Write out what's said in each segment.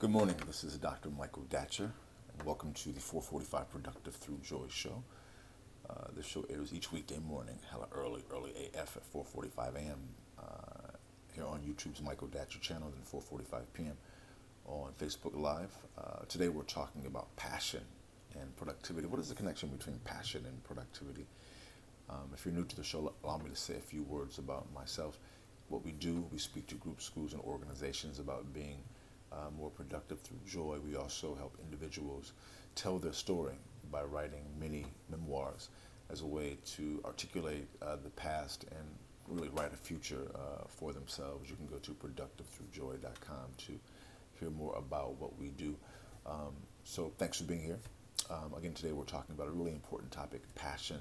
Good morning. This is Dr. Michael Datcher, and welcome to the 445 Productive Through Joy show. This show airs each weekday morning, hella early AF at 4:45 a.m. Here on YouTube's Michael Datcher channel, then 4:45 p.m. on Facebook Live. Today we're talking about passion and productivity. What is the connection between passion and productivity? If you're new to the show, allow me to say a few words about myself. What we do, we speak to groups, schools, and organizations about being more productive through joy. We also help individuals tell their story by writing mini memoirs as a way to articulate the past and really write a future for themselves. You can go to productivethroughjoy.com to hear more about what we do. So thanks for being here. Again, today we're talking about a really important topic, passion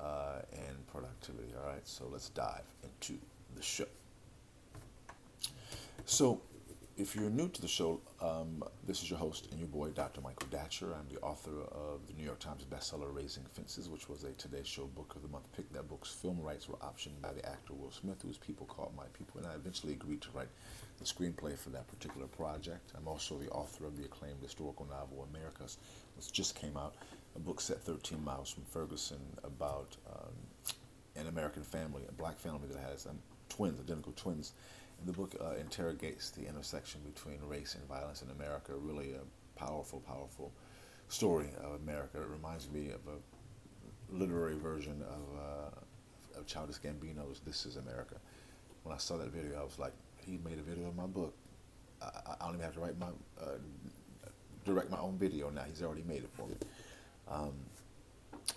and productivity. All right, so let's dive into the show. So if you're new to the show, this is your host and your boy, Dr. Michael Datcher. I'm the author of the New York Times bestseller, Raising Fences, which was a Today Show Book of the Month pick. That book's film rights were optioned by the actor Will Smith, whose people called my people, and I eventually agreed to write the screenplay for that particular project. I'm also the author of the acclaimed historical novel, Americas, which just came out, a book set 13 miles from Ferguson about an American family, a black family that has twins, identical twins. The book interrogates the intersection between race and violence in America. Really a powerful story of America. It reminds me of a literary version of Childish Gambino's "This Is America." When I saw that video, I was like, "He made a video of my book. I don't even have to direct my own video now. He's already made it for me."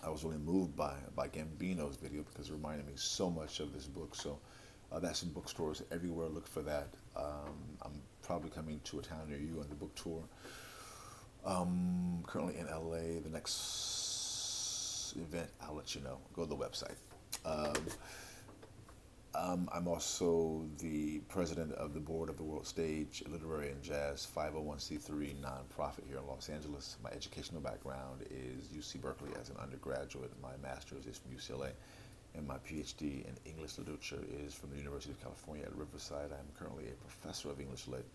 I was really moved by Gambino's video because it reminded me so much of this book. So. That's in bookstores everywhere. Look for that. I'm probably coming to a town near you on the book tour. Currently in LA. The next event, I'll let you know. Go to the website. I'm also the president of the board of the World Stage Literary and Jazz 501c3 nonprofit here in Los Angeles. My educational background is UC Berkeley as an undergraduate. My master's is from UCLA. And my PhD in English literature is from the University of California at Riverside. I'm currently a professor of English lit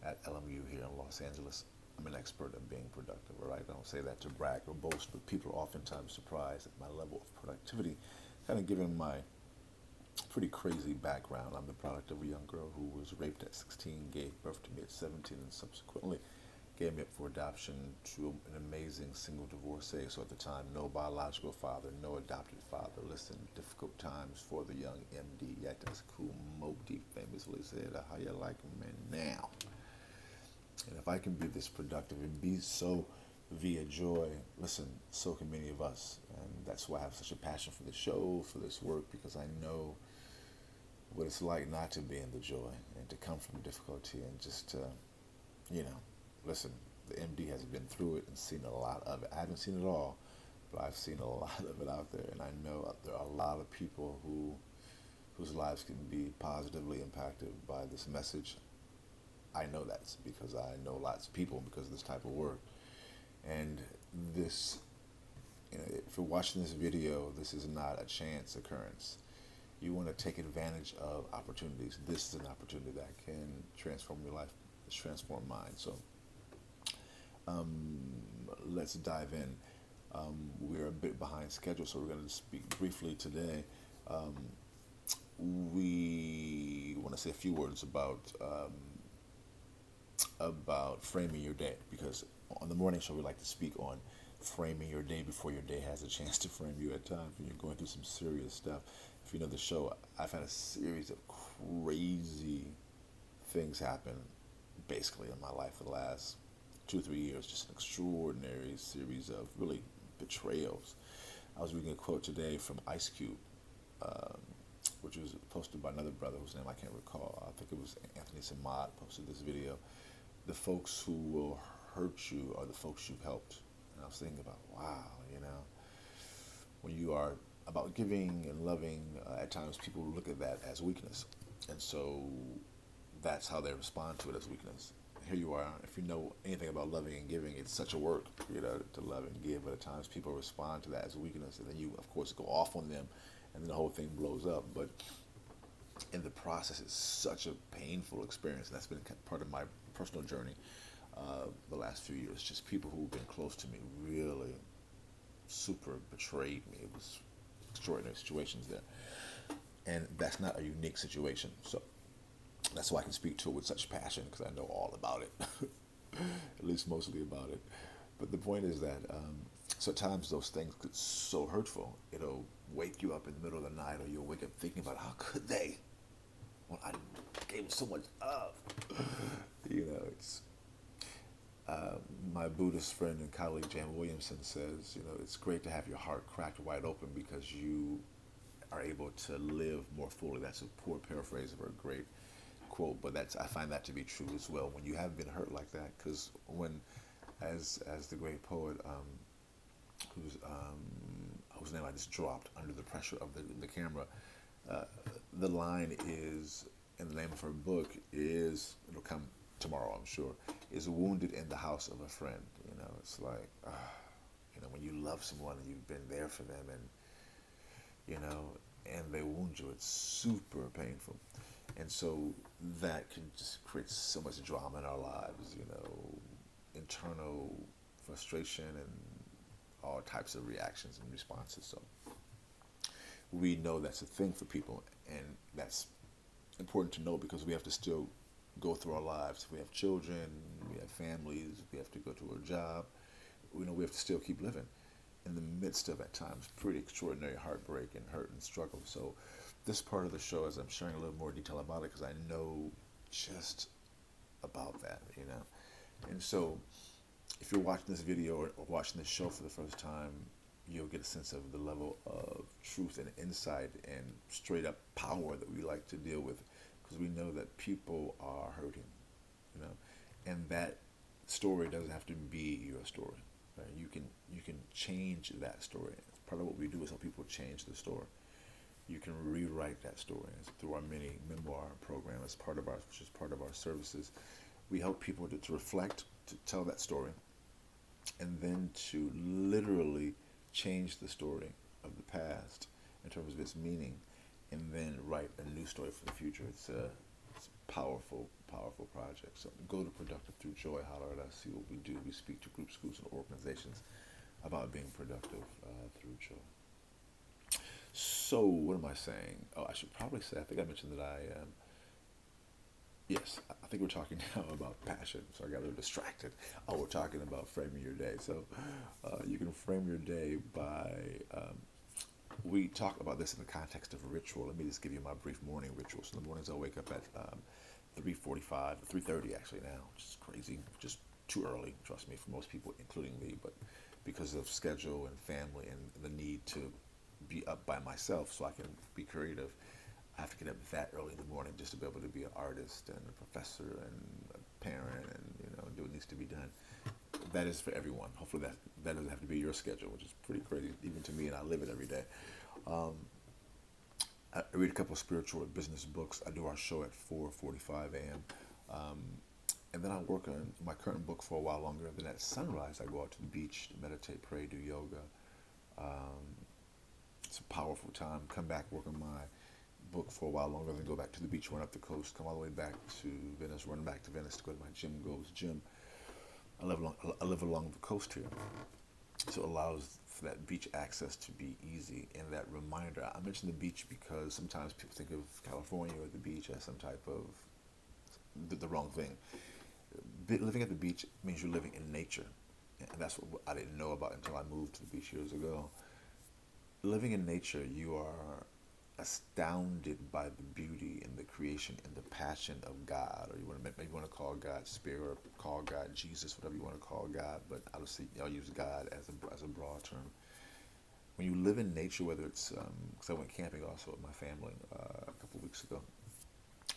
at LMU here in Los Angeles. I'm an expert at being productive, all right? I don't say that to brag or boast, but people are oftentimes surprised at my level of productivity, kind of given my pretty crazy background. I'm the product of a young girl who was raped at 16, gave birth to me at 17, and subsequently gave me up for adoption to an amazing single divorcee. So at the time, no biological father, no adopted father. Listen, difficult times for the young MD. Yeah, that's cool. Mob Deep famously said, "How you like me now?" And if I can be this productive and be so via joy, listen, so can many of us. And that's why I have such a passion for the show, for this work, because I know what it's like not to be in the joy and to come from difficulty and just to, listen, the MD has been through it and seen a lot of it. I haven't seen it all, but I've seen a lot of it out there, and I know there are a lot of people whose lives can be positively impacted by this message. I know that's because I know lots of people because of this type of work. And this, if you're watching this video, this is not a chance occurrence. You want to take advantage of opportunities. This is an opportunity that can transform your life, transform mine. So let's dive in. We're a bit behind schedule, so we're going to speak briefly today. We want to say a few words about framing your day, because on the morning show we like to speak on framing your day before your day has a chance to frame you at times when you're going through some serious stuff. If you know the show, I've had a series of crazy things happen basically in my life for the last 2 or 3 years, just an extraordinary series of really betrayals. I was reading a quote today from Ice Cube, which was posted by another brother whose name I can't recall. I think it was Anthony Samad posted this video. The folks who will hurt you are the folks you've helped. And I was thinking about, wow, when you are about giving and loving, at times people look at that as weakness. And so that's how they respond to it, as weakness. Here you are. If you know anything about loving and giving, it's such a work, to love and give. But at times people respond to that as weakness, and then you, of course, go off on them, and then the whole thing blows up. But in the process, it's such a painful experience. And that's been part of my personal journey the last few years. Just people who've been close to me really super betrayed me. It was extraordinary situations there. And that's not a unique situation. So that's why I can speak to it with such passion, because I know all about it, at least mostly about it. But the point is that sometimes those things get so hurtful, it'll wake you up in the middle of the night, or you'll wake up thinking about how could they? Well, I gave them so much love. It's my Buddhist friend and colleague Jan Williamson says, it's great to have your heart cracked wide open because you are able to live more fully. That's a poor paraphrase of her great quote, but I find that to be true as well. When you have been hurt like that, because as the great poet, whose name I just dropped under the pressure of the camera, the line is in the name of her book is, it'll come tomorrow I'm sure, is wounded in the house of a friend. It's like, when you love someone and you've been there for them, and they wound you, it's super painful. And so that can just create so much drama in our lives, internal frustration and all types of reactions and responses. So we know that's a thing for people, and that's important to know because we have to still go through our lives. We have children, we have families, we have to go to a job. We have to still keep living in the midst of, at times, pretty extraordinary heartbreak and hurt and struggle. So this part of the show, as I'm sharing a little more detail about it, because I know just about that, And so if you're watching this video or watching this show for the first time, you'll get a sense of the level of truth and insight and straight up power that we like to deal with, because we know that people are hurting, and that story doesn't have to be your story. Right? You can change that story. Part of what we do is help people change the story. You can rewrite that story. It's through our mini memoir program, which is part of our services. We help people to reflect, to tell that story, and then to literally change the story of the past in terms of its meaning, and then write a new story for the future. It's a powerful, powerful project. So go to Productive Through Joy, holler at us, see what we do. We speak to groups, schools, and organizations about being productive through joy. So what am I saying? Oh, I should probably say, I think I mentioned that yes, I think we're talking now about passion, so I got a little distracted. Oh, we're talking about framing your day. So you can frame your day by, we talk about this in the context of a ritual. Let me just give you my brief morning ritual. So in the mornings I'll wake up at 3:45, 3:30 actually now, which is crazy, just too early, trust me, for most people, including me, but because of schedule and family and the need to be up by myself so I can be creative, I have to get up that early in the morning just to be able to be an artist and a professor and a parent and do what needs to be done. That is for everyone. Hopefully that doesn't have to be your schedule, which is pretty crazy even to me, and I live it every day. I read a couple of spiritual or business books. I do our show at 4:45 a.m. And then I work on my current book for a while longer. Then at sunrise, I go out to the beach to meditate, pray, do yoga. It's a powerful time. Come back, work on my book for a while longer, then go back to the beach, run up the coast, come all the way back to Venice, run back to Venice to go to my gym. I live along the coast here, so it allows for that beach access to be easy. And that reminder, I mentioned the beach because sometimes people think of California or the beach as some type of the wrong thing. Living at the beach means you're living in nature, and that's what I didn't know about until I moved to the beach years ago. Living in nature, you are astounded by the beauty and the creation and the passion of God, or maybe you want to call God Spirit, or call God Jesus, whatever you want to call God, but I'll use God as a broad term. When you live in nature, whether it's because I went camping also with my family a couple of weeks ago,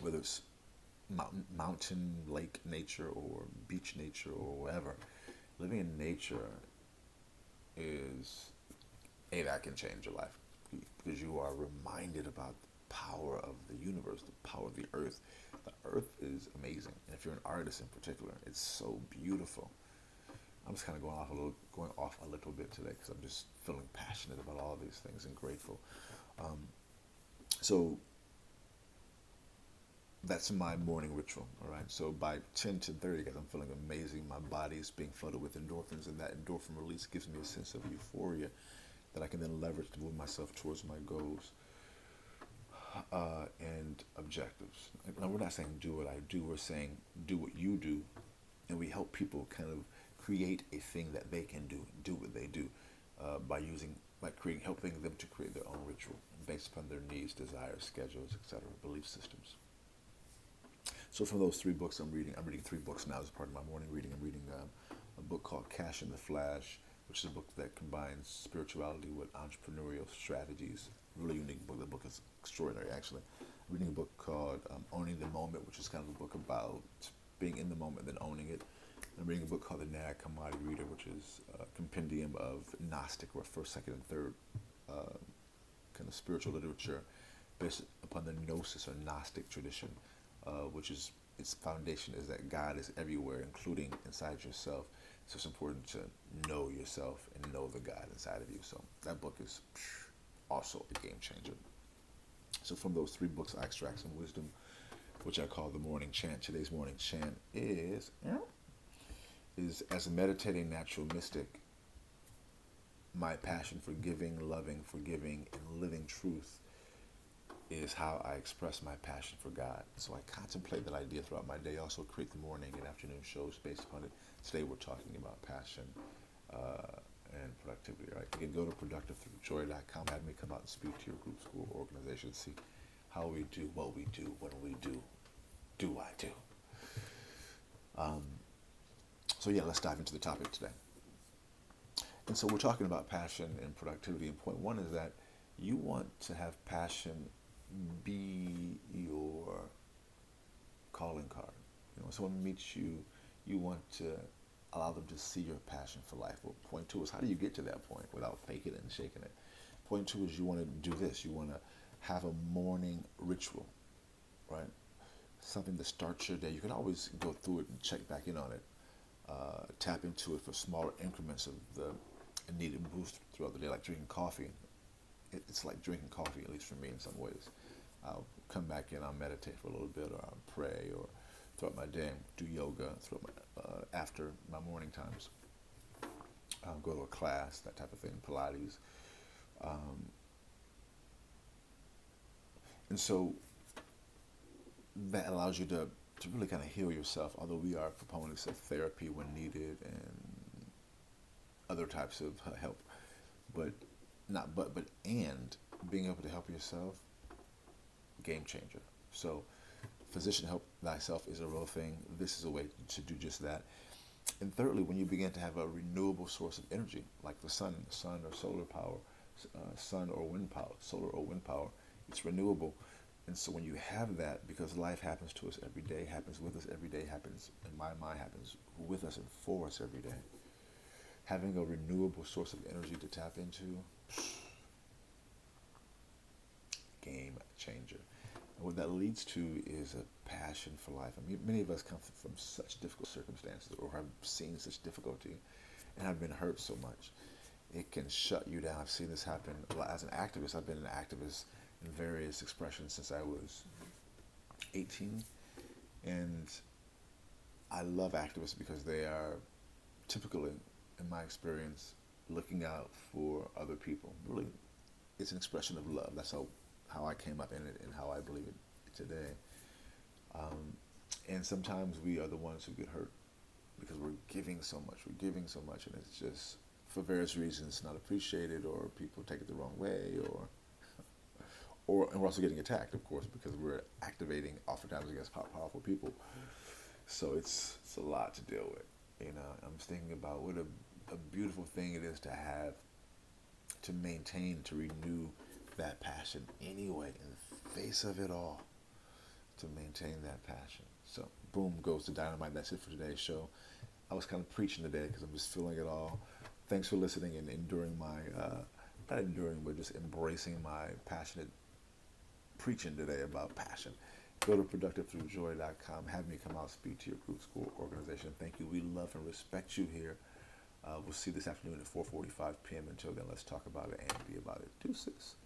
whether it's mountain, lake nature, or beach nature, or whatever, living in nature is that can change your life, because you are reminded about the power of the universe, the power of the earth. The earth is amazing, and if you're an artist in particular, it's so beautiful. I'm just kind of going off a little bit today because I'm just feeling passionate about all of these things and grateful. So that's my morning ritual. All right. So by 10, 10:30, guys, I'm feeling amazing. My body is being flooded with endorphins, and that endorphin release gives me a sense of euphoria that I can then leverage to move myself towards my goals and objectives. Now, we're not saying do what I do. We're saying do what you do, and we help people kind of create a thing that they can do what they do by creating, helping them to create their own ritual based upon their needs, desires, schedules, etc., belief systems. So from those three books I'm reading three books now as part of my morning reading. I'm reading a book called Cash in the Flash, which is a book that combines spirituality with entrepreneurial strategies. Really unique book. The book is extraordinary, actually. I'm reading a book called Owning the Moment, which is kind of a book about being in the moment and then owning it. I'm reading a book called The Nag Hammadi Reader, which is a compendium of Gnostic or first, second, and third kind of spiritual literature based upon the Gnosis or Gnostic tradition, which is its foundation is that God is everywhere, including inside yourself. So it's important to know yourself and know the God inside of you. So that book is also a game changer. So from those three books, I extract some wisdom, which I call the morning chant. Today's morning chant is as a meditating natural mystic, my passion for giving, loving, forgiving, and living truth is how I express my passion for God. So I contemplate that idea throughout my day. I also create the morning and afternoon shows based upon it. Today we're talking about passion and productivity. Right? You can go to productivethroughjoy.com, have me come out and speak to your group, school, organization, see how we do, what we do, when we do I do. So yeah, let's dive into the topic today. And so we're talking about passion and productivity. And point one is that you want to have passion be your calling card. You know, when someone meets you, you want to allow them to see your passion for life. Well, point two is how do you get to that point without faking it and shaking it? Point two is you want to do this. You want to have a morning ritual, right? Something to start your day. You can always go through it and check back in on it. Tap into it for smaller increments of the needed boost throughout the day, like drinking coffee. It's like drinking coffee, at least for me in some ways. I'll come back in, I'll meditate for a little bit, or I'll pray, or throughout my day, do yoga throughout after my morning times. I'll go to a class, that type of thing, Pilates. And so that allows you to really kind of heal yourself, although we are proponents of therapy when needed and other types of help. But and being able to help yourself, game changer. So physician help thyself is a real thing. This is a way to do just that. And thirdly, when you begin to have a renewable source of energy, like the sun or solar power, sun or wind power, solar or wind power, it's renewable. And so when you have that, because life happens to us every day, happens with us every day, happens in my mind, happens with us and for us every day, having a renewable source of energy to tap into, game changer. And what that leads to is a passion for life. I mean, many of us come from such difficult circumstances or have seen such difficulty and have been hurt so much. It can shut you down. I've seen this happen. As an activist, I've been an activist in various expressions since I was 18. And I love activists because they are typically, in my experience, looking out for other people. Really, it's an expression of love. That's how I came up in it and how I believe it today. And sometimes we are the ones who get hurt because we're giving so much, and it's just, for various reasons, not appreciated, or people take it the wrong way, and we're also getting attacked, of course, because we're activating oftentimes against powerful people. So it's a lot to deal with. You know, I'm thinking about what a beautiful thing it is to have, to maintain, to renew that passion anyway, in the face of it all, to maintain that passion. So boom goes the dynamite. That's it for today's show. I was kind of preaching today because I'm just feeling it all. Thanks for listening and enduring my, not enduring, but just embracing my passionate preaching today about passion. Go to productivethroughjoy.com. Have me come out, speak to your group, school, organization. Thank you. We love and respect you here. We'll see you this afternoon at 4:45 p.m. Until then, let's talk about it and be about it. Deuces.